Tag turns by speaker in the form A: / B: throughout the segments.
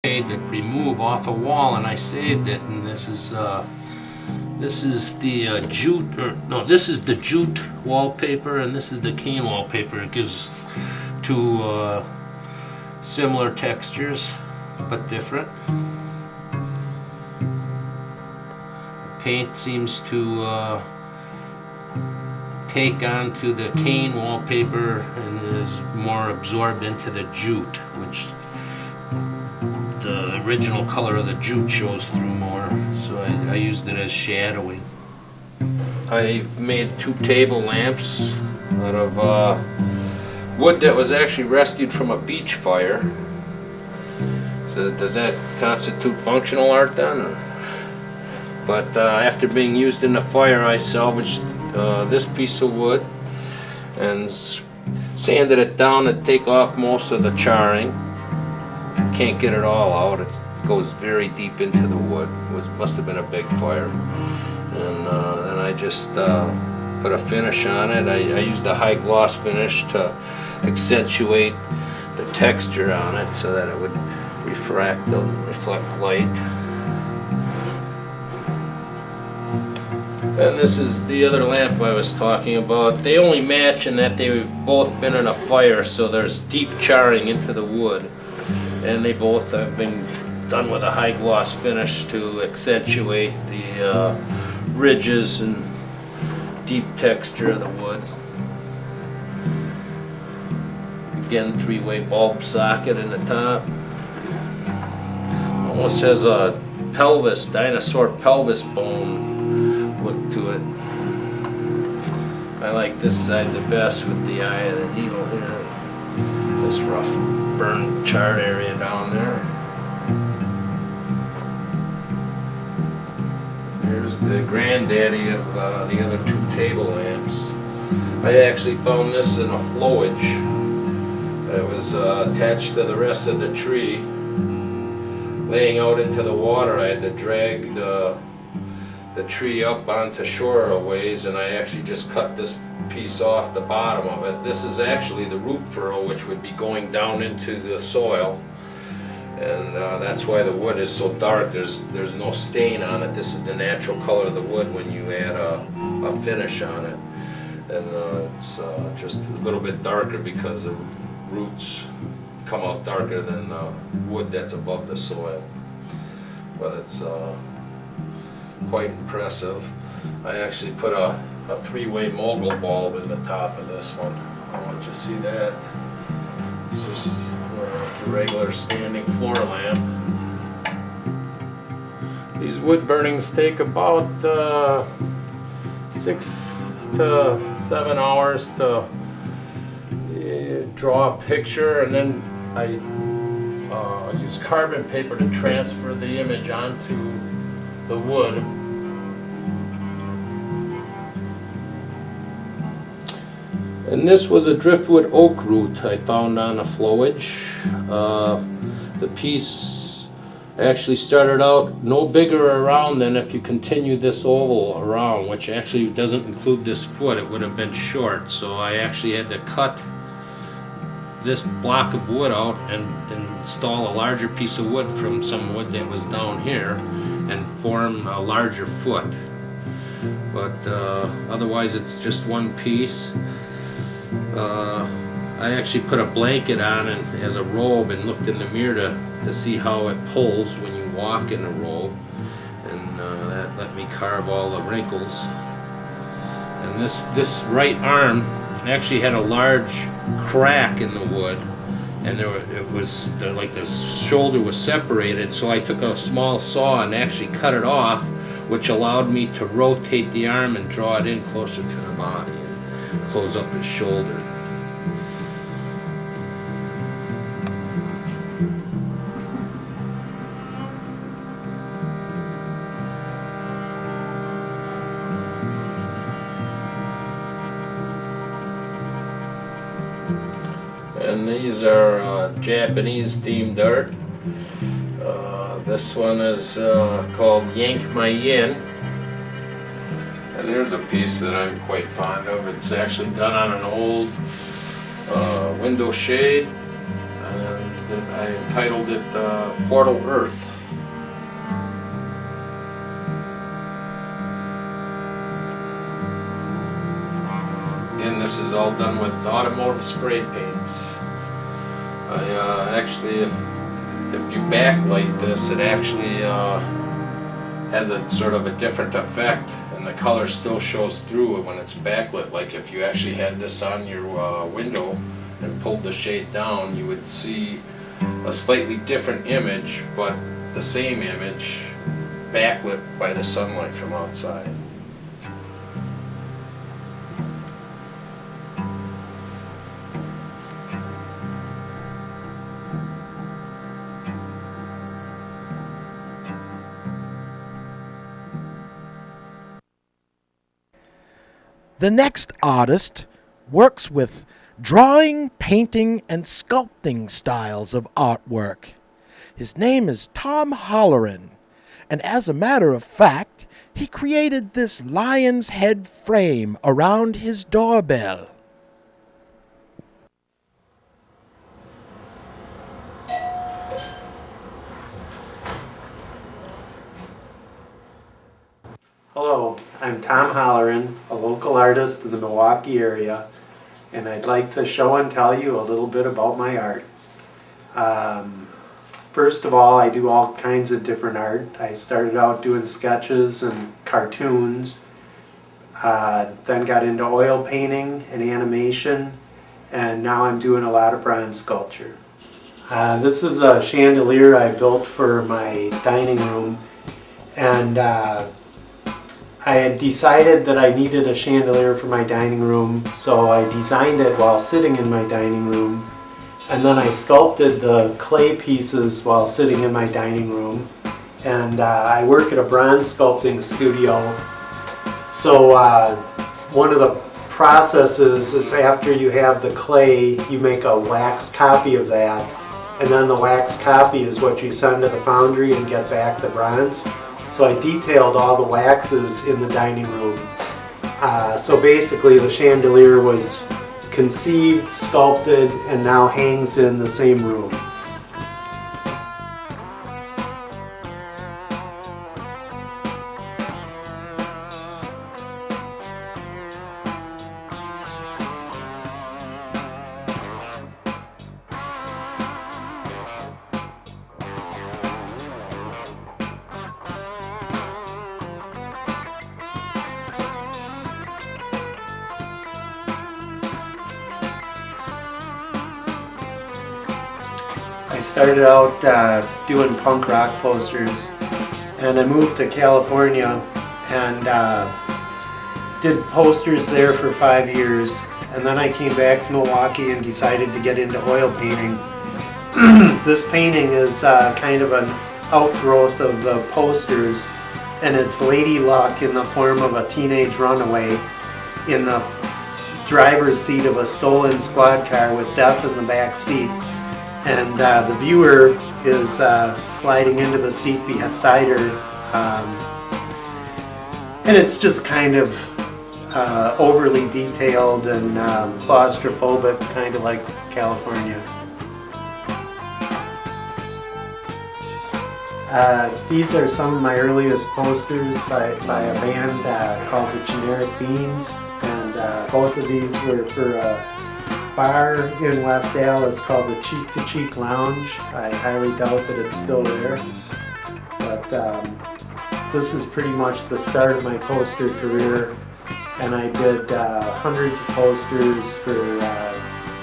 A: that remove off a wall, and I saved it. And this is the jute, or no, this is the jute wallpaper, and this is the cane wallpaper. It gives two similar textures, but different. Paint seems to take onto the cane wallpaper and is more absorbed into the jute, which the original color of the jute shows through more, so I used it as shadowing. I made two table lamps out of wood that was actually rescued from a beach fire. So does that constitute functional art then? But after being used in the fire, I salvaged this piece of wood and sanded it down to take off most of the charring. Can't get it all out. It goes very deep into the wood. Must have been a big fire. And then I just put a finish on it. I used a high gloss finish to accentuate the texture on it so that it would reflect light. And this is the other lamp I was talking about. They only match in that they've both been in a fire, so there's deep charring into the wood. And they both have been done with a high gloss finish to accentuate the ridges and deep texture of the wood. Again, three-way bulb socket in the top. Almost has a pelvis, dinosaur pelvis bone look to it. I like this side the best with the eye of the needle here. This rough burned charred area down there. Here's the granddaddy of the other two table lamps. I actually found this in a flowage that was attached to the rest of the tree. Laying out into the water, I had to drag the tree up onto shore a ways, and I actually just cut this piece off the bottom of it. This is actually the root furrow, which would be going down into the soil, and that's why the wood is so dark. There's no stain on it. This is the natural color of the wood when you add a finish on it, and it's just a little bit darker because the roots come out darker than the wood that's above the soil, but it's quite impressive. I actually put a three-way mogul bulb in the top of this one. I want you to see that. It's just a regular standing floor lamp. These wood burnings take about 6 to 7 hours to draw a picture, and then I use carbon paper to transfer the image onto the wood. And this was a driftwood oak root I found on a flowage. The piece actually started out no bigger around than if you continue this oval around, which actually doesn't include this foot. It would have been short, so I actually had to cut this block of wood out and install a larger piece of wood from some wood that was down here and form a larger foot. But otherwise it's just one piece. I actually put a blanket on and as a robe and looked in the mirror to see how it pulls when you walk in a robe, and that let me carve all the wrinkles. And this right arm actually had a large crack in the wood, and like the shoulder was separated, so I took a small saw and actually cut it off, which allowed me to rotate the arm and draw it in closer to the body and close up his shoulder. And these are Japanese themed art. This one is called Yank My Yin. And there's a piece that I'm quite fond of. It's actually done on an old window shade. And that I entitled it Portal Earth. Again, this is all done with automotive spray paints. Actually, if you backlight this, it actually has a sort of a different effect, and the color still shows through when it's backlit. Like if you actually had this on your window and pulled the shade down, you would see a slightly different image, but the same image backlit by the sunlight from outside.
B: The next artist works with drawing, painting, and sculpting styles of artwork. His name is Tom Holleran, and as a matter of fact, he created this lion's head frame around his doorbell.
C: Hello, I'm Tom Holleran, a local artist in the Milwaukee area, and I'd like to show and tell you a little bit about my art. First of all, I do all kinds of different art. I started out doing sketches and cartoons, then got into oil painting and animation, and now I'm doing a lot of bronze sculpture. This is a chandelier I built for my dining room, and I had decided that I needed a chandelier for my dining room, so I designed it while sitting in my dining room, and then I sculpted the clay pieces while sitting in my dining room. And I work at a bronze sculpting studio, so one of the processes is after you have the clay, you make a wax copy of that, and then the wax copy is what you send to the foundry and get back the bronze. So I detailed all the waxes in the dining room. So basically the chandelier was conceived, sculpted, and now hangs in the same room. I started out doing punk rock posters, and I moved to California and did posters there for 5 years, and then I came back to Milwaukee and decided to get into oil painting. This painting is kind of an outgrowth of the posters, and it's Lady Luck in the form of a teenage runaway in the driver's seat of a stolen squad car with Death in the back seat. And the viewer is sliding into the seat beside her, and it's just kind of overly detailed and claustrophobic, kind of like California. These are some of my earliest posters by a band called the Generic Beans, and both of these were for a bar in West Allis called the Cheek to Cheek Lounge. I highly doubt that it's still there, but this is pretty much the start of my poster career, and I did hundreds of posters for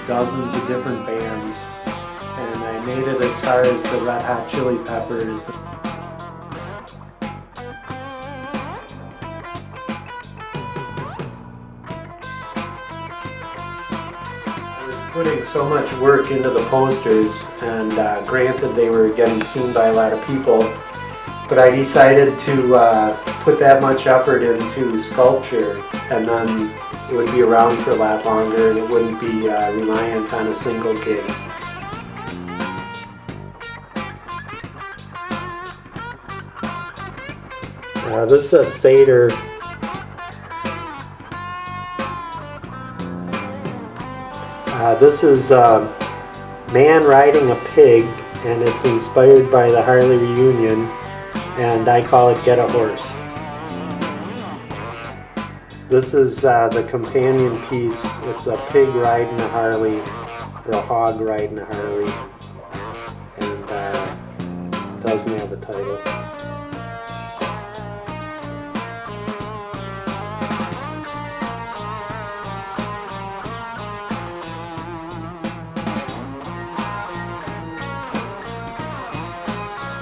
C: dozens of different bands, and I made it as far as the Red Hot Chili Peppers. Putting so much work into the posters, and granted they were getting seen by a lot of people, but I decided to put that much effort into sculpture, and then it would be around for a lot longer and it wouldn't be reliant on a single gig. This is a satyr. This is man riding a pig, and it's inspired by the Harley reunion, and I call it Get a Horse. This is the companion piece. It's a pig riding a Harley, or a hog riding a Harley, and doesn't have a title.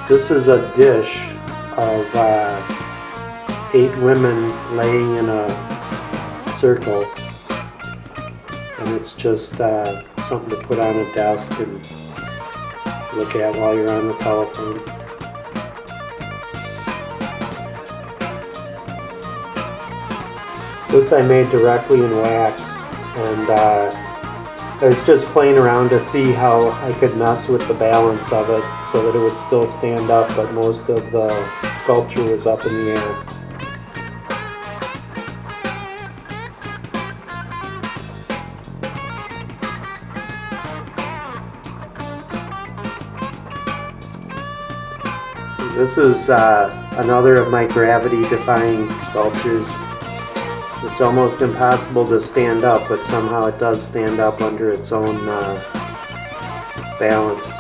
C: This is a dish of 8 women laying in a circle, and it's just something to put on a desk and look at while you're on the telephone. This I made directly in wax, and I was just playing around to see how I could mess with the balance of it so that it would still stand up, but most of the sculpture was up in the air. This is another of my gravity-defying sculptures. It's almost impossible to stand up, but somehow it does stand up under its own balance.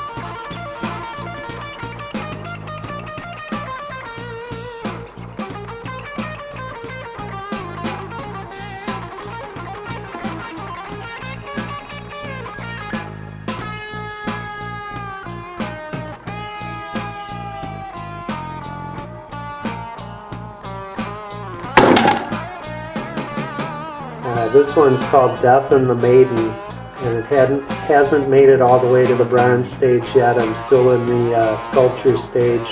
C: This one's called Death and the Maiden, and it hasn't made it all the way to the bronze stage yet. I'm still in the sculpture stage.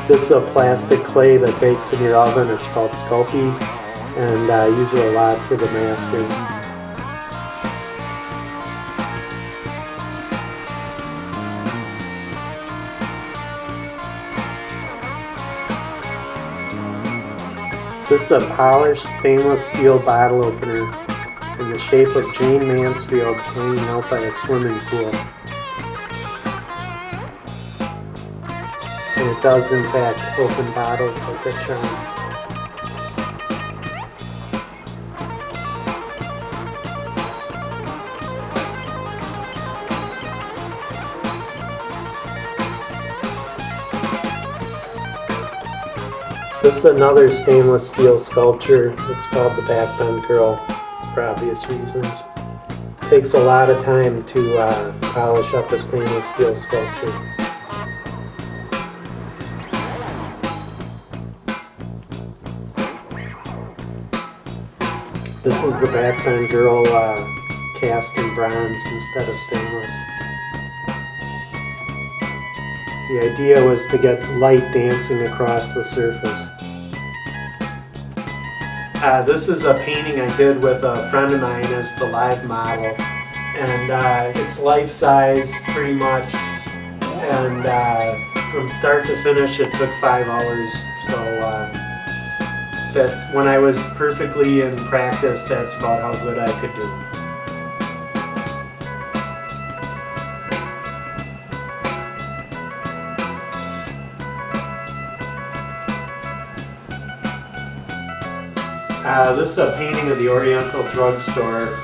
C: This is a plastic clay that bakes in your oven. It's called Sculpey, and I use it a lot for the masters. This is a polished stainless steel bottle opener in the shape of Jane Mansfield hanging out by a swimming pool. And it does in fact open bottles like a charm. This is another stainless steel sculpture. It's called the Backbend Girl for obvious reasons. It takes a lot of time to polish up a stainless steel sculpture. This is the Backbend Girl cast in bronze instead of stainless. The idea was to get light dancing across the surface. This is a painting I did with a friend of mine as the live model, and it's life-size pretty much, and from start to finish it took 5 hours, so that's when I was perfectly in practice, that's about how good I could do. This is a painting of the Oriental Drugstore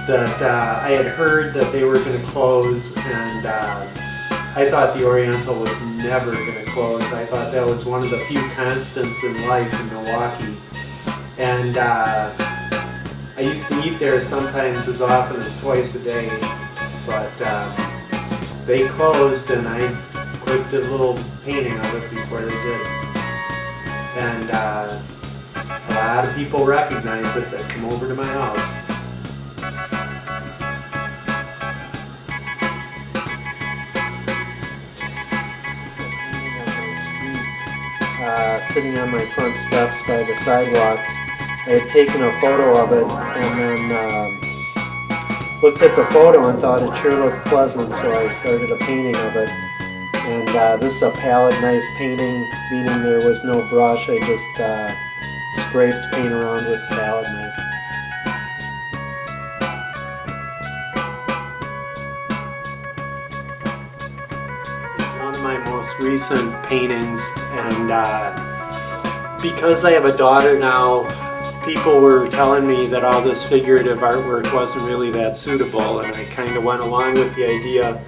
C: that I had heard that they were going to close, and I thought the Oriental was never going to close. I thought that was one of the few constants in life in Milwaukee. And I used to eat there sometimes as often as twice a day, but they closed and I quick did a little painting of it before they did. And a lot of people recognize it that come over to my house. Sitting on my front steps by the sidewalk, I had taken a photo of it and then looked at the photo and thought it sure looked pleasant, so I started a painting of it. And this is a palette knife painting, meaning there was no brush. I just scraped paint around with the palette knife. recent paintings, and because I have a daughter now, people were telling me that all this figurative artwork wasn't really that suitable, and I kind of went along with the idea.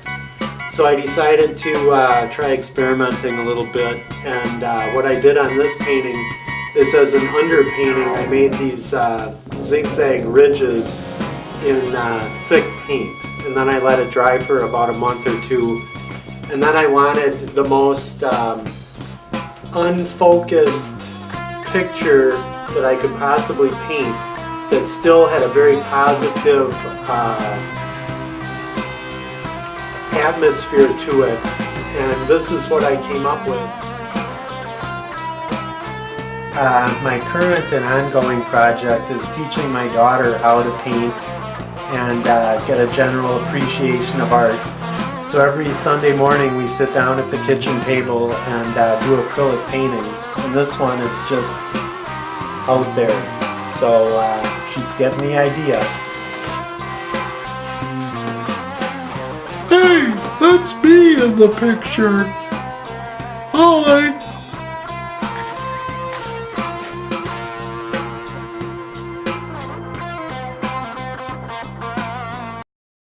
C: So I decided to try experimenting a little bit, and what I did on this painting is, as an underpainting, I made these zigzag ridges in thick paint, and then I let it dry for about a month or two, and then I wanted the most unfocused picture that I could possibly paint that still had a very positive atmosphere to it, and this is what I came up with. My current and ongoing project is teaching my daughter how to paint and get a general appreciation of art. So every Sunday morning we sit down at the kitchen table and do acrylic paintings, and this one is just out there. So she's getting the idea.
B: Hey, that's me in the picture. Hi.